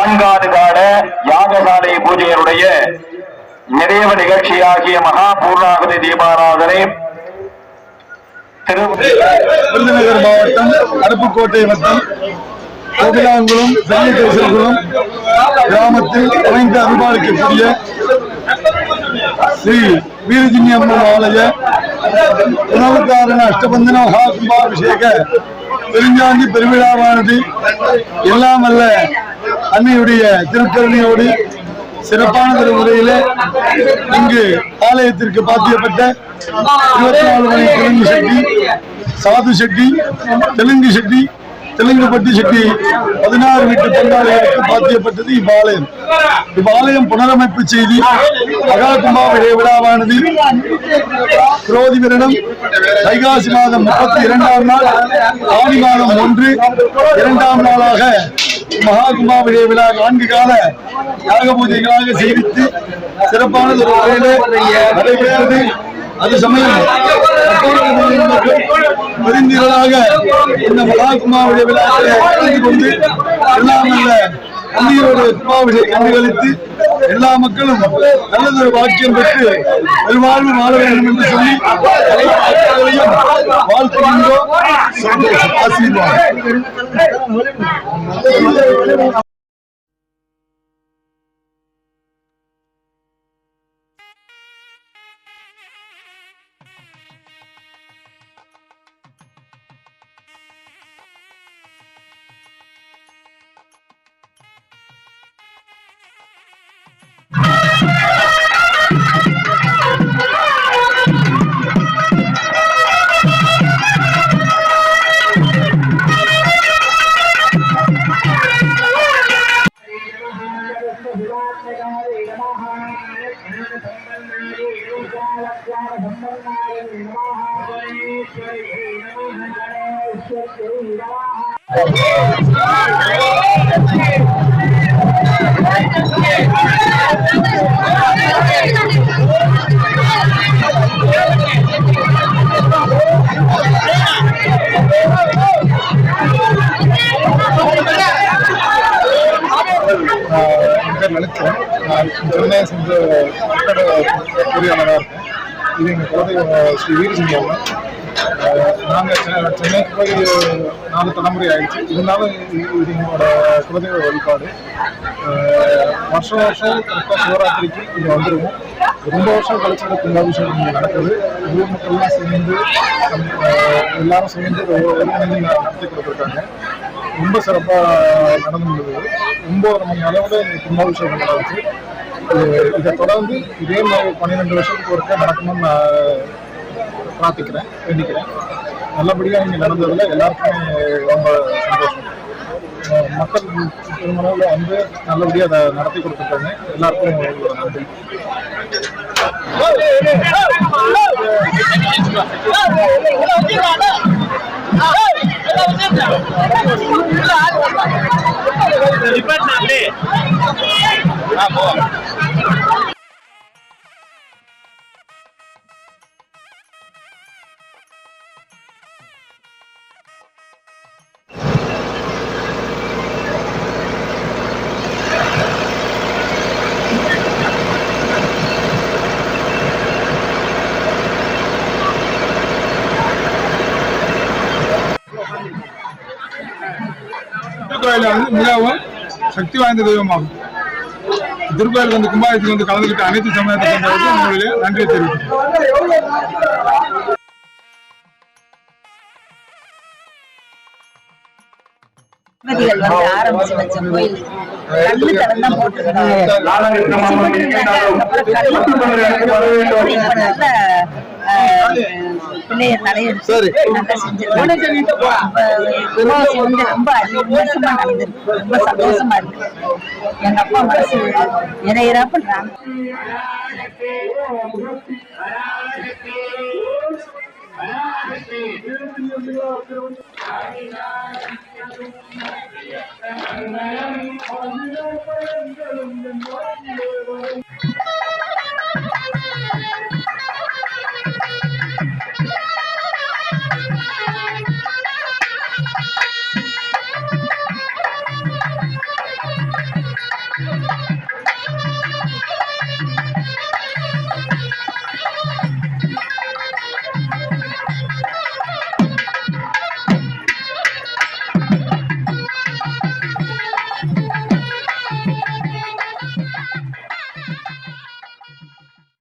நான்காவது கால யாகசாலை பூஜையினுடைய நிறைவு நிகழ்ச்சியாகிய மகா பூர்ணாகுதி தீபாராதனை விருதுநகர் மாவட்டம் அருப்புக்கோட்டை வட்டம் கோபிலாங்குளம் பெரியகுளம் கிராமத்தில் அமைந்த அருள்பாலிக்கக்கூடிய ஸ்ரீ வீரஜினி அம்மன் ஆலய உணவுக்காரன அஷ்டபந்தன மகா கும்பாபிஷேக பெருஞ்சாந்தி பெருவிழாவானது எல்லாம் அல்ல அன்னையுடைய திருக்கருணையோடு சிறப்பான ஒரு முறையில இங்கு ஆலயத்திற்கு பாத்தியப்பட்ட 24 மணி தெலுங்கு செட்டி, சாது செட்டி, தெலுங்கு செட்டி, தெலுங்குப்பட்டி செட்டி 16 வீட்டு பங்காளிகளுக்கு பாத்தியப்பட்டது இவ்வாலயம். இவ்வாலயம் புனரமைப்பு செய்தி மகா கும்பாபிஷேக விழாவானது குரோதி வருடம் வைகாசி மாதம் 32ஆம் நாள் ஆடி மாதம் 1 2ஆம் நாளாக மகா கும்பாபிஷேக விழா 4 கால யாக பூஜைகளாக செய்வித்து சிறப்பானது ஒரு முறையிலே நடைபெற்றது. அது சமயம் பெருந்திரளாக இந்த மகா கும்பாபிஷேக விழாவை கலந்து கொண்டு எல்லாமல்ல அன்னையோட கும்பாபிஷேகம் கண்டுகளித்து எல்லா மக்களும் நல்லதொரு வாக்கியம் பெற்று நல்வாழ்வு வாழ வேண்டும் என்று சொல்லி வாழ்த்துகின்றோம். ஆசீர்வாதம். சென்னை சென்ற பொறியாளராக இருக்கேன். இது எங்கள் குலதெய்வம் ஸ்ரீ வீரசிங்கி அம்மன். நாங்கள் சென்னைக்கு போய் 4 தலைமுறை ஆயிடுச்சு. இருந்தாலும் இது எங்களோட குலதெய்வ வழிபாடு. வருஷம் கரெக்டாக சிவராத்திரிக்கு இங்கே வந்துடுவோம். ரொம்ப வருஷம் கழிச்சு கும்பாபிஷேகம் இங்கே நடக்குது. ஊர் மக்கள்லாம் சேர்ந்து எல்லாரும் சேர்ந்து ஒருங்கிணைந்து நடத்தி கொடுத்துருக்காங்க. ரொம்ப சிறப்பாக நடந்துள்ளது. 9 மணி அளவில் இந்த கும்பாபிஷேகம் நடந்துச்சு. இதை தொடர்ந்து இதே மாதிரி 12 வருஷத்துக்கு ஒருக்கா நடக்கணும்னு நான் பிரார்த்திக்கிறேன், வேண்டிக்கிறேன். நல்லபடியாக இங்கே நடந்ததில் எல்லாருக்குமே ரொம்ப சந்தோஷம். மக்கள் பெருமளவில் வந்து நல்லபடியாக அதை நடத்தி கொடுத்துருக்காங்க. எல்லாருக்கும் நன்றி. திருக்கோயிலில் மிகவும் சக்தி வாய்ந்த தெய்வமாகும். திருக்கோயிலுக்கு வந்து கும்பாபிஷேகத்துக்கு வந்து கலந்துக்கிட்ட அனைத்து சமயத்தை சேர்ந்தவர்களுக்கு உங்களுடைய நன்றியை தெரிவிக்கிறேன். ஆரம்பிச்சு வச்ச கோயில் கல்லு கலந்தான் போட்டிருக்காங்க. பிள்ளைய தலையெடுத்து நல்லா செஞ்சிருக்காங்க. ரொம்ப அதிகமா நடந்திருக்கு. ரொம்ப சந்தோஷமா இருக்கு. எங்க அப்பா மனசு நிறையறா பண்றாங்க.